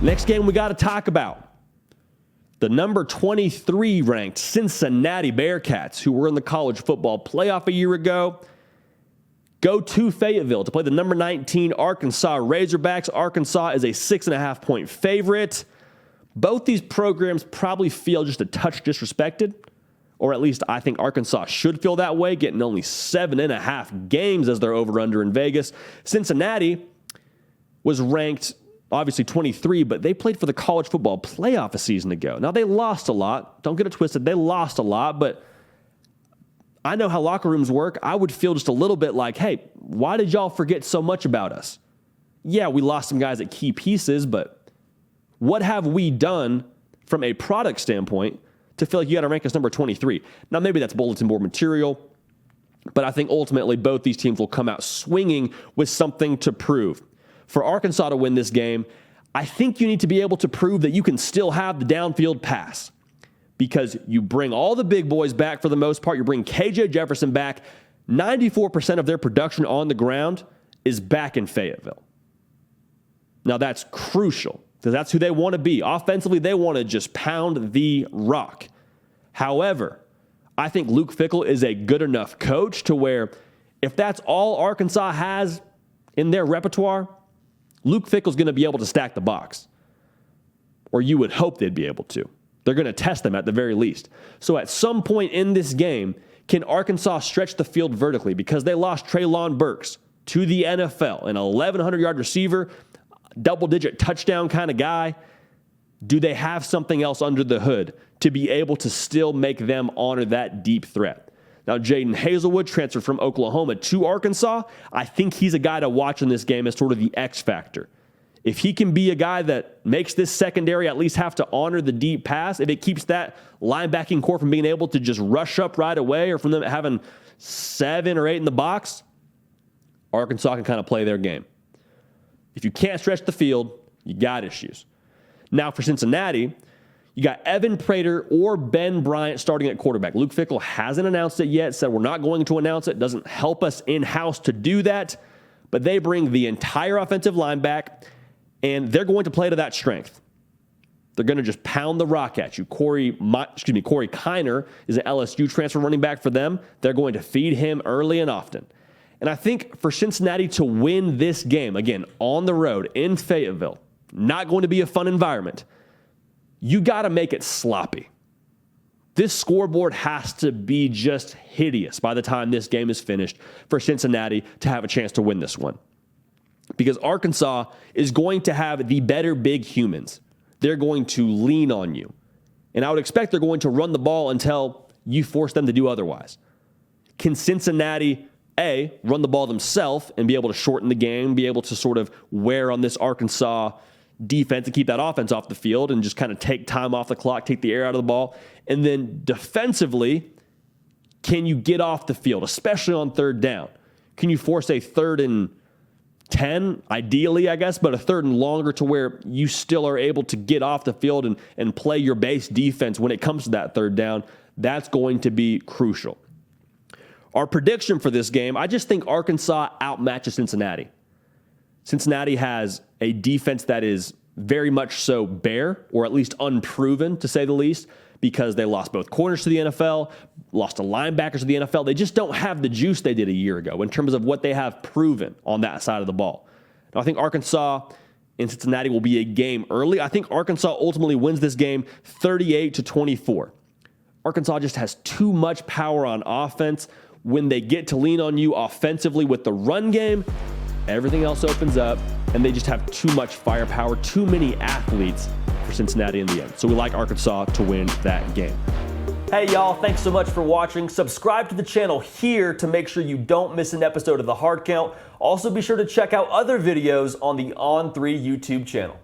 Next game we got to talk about. The number 23 ranked Cincinnati Bearcats, who were in the college football playoff a year ago, go to Fayetteville to play the number 19 Arkansas Razorbacks. Arkansas is a 6.5-point favorite. Both these programs probably feel just a touch disrespected, or at least I think Arkansas should feel that way, getting only 7.5 games as their over-under in Vegas. Cincinnati was ranked obviously 23, but they played for the college football playoff a season ago. Now, they lost a lot. Don't get it twisted. They lost a lot, but I know how locker rooms work. I would feel just a little bit like, hey, why did y'all forget so much about us? Yeah, we lost some guys at key pieces, but what have we done from a product standpoint to feel like you got to rank us number 23? Now, maybe that's bulletin board material, but I think ultimately both these teams will come out swinging with something to prove. For Arkansas to win this game, I think you need to be able to prove that you can still have the downfield pass, because you bring all the big boys back for the most part. You bring KJ Jefferson back. 94% of their production on the ground is back in Fayetteville. Now, that's crucial because that's who they want to be. Offensively, they want to just pound the rock. However, I think Luke Fickell is a good enough coach to where if that's all Arkansas has in their repertoire, Luke Fickell's going to be able to stack the box. Or you would hope they'd be able to. They're going to test them at the very least. So at some point in this game, can Arkansas stretch the field vertically? Because they lost Treylon Burks to the NFL, an 1,100-yard receiver, double-digit touchdown kind of guy. Do they have something else under the hood to be able to still make them honor that deep threat? Now, Jaden Hazelwood transferred from Oklahoma to Arkansas. I think he's a guy to watch in this game as sort of the X factor. If he can be a guy that makes this secondary at least have to honor the deep pass, if it keeps that linebacking core from being able to just rush up right away or from them having 7 or 8 in the box, Arkansas can kind of play their game. If you can't stretch the field, you got issues. Now for Cincinnati, you got Evan Prater or Ben Bryant starting at quarterback. Luke Fickell hasn't announced it yet, said we're not going to announce it. Doesn't help us in-house to do that, but they bring the entire offensive line back, and they're going to play to that strength. They're going to just pound the rock at you. Corey Kiner is an LSU transfer running back for them. They're going to feed him early and often. And I think for Cincinnati to win this game, again, on the road in Fayetteville, not going to be a fun environment, you got to make it sloppy. This scoreboard has to be just hideous by the time this game is finished for Cincinnati to have a chance to win this one. Because Arkansas is going to have the better big humans. They're going to lean on you. And I would expect they're going to run the ball until you force them to do otherwise. Can Cincinnati, A, run the ball themselves and be able to shorten the game, be able to sort of wear on this Arkansas defense and keep that offense off the field and just kind of take time off the clock, take the air out of the ball? And then defensively, can you get off the field, especially on third down? Can you force a 3rd and 10, ideally, I guess, but a 3rd and longer to where you still are able to get off the field and play your base defense when it comes to that 3rd down? That's going to be crucial. Our prediction for this game, I just think Arkansas outmatches Cincinnati. Cincinnati has a defense that is very much so bare, or at least unproven, to say the least, because they lost both corners to the NFL, lost a linebackers to the NFL. They just don't have the juice they did a year ago in terms of what they have proven on that side of the ball. Now, I think Arkansas and Cincinnati will be a game early. I think Arkansas ultimately wins this game 38-24. Arkansas just has too much power on offense. When they get to lean on you offensively with the run game, everything else opens up, and they just have too much firepower, too many athletes for Cincinnati in the end. So we like Arkansas to win that game. Hey, y'all, thanks so much for watching. Subscribe to the channel here to make sure you don't miss an episode of The Hard Count. Also, be sure to check out other videos on the On3 YouTube channel.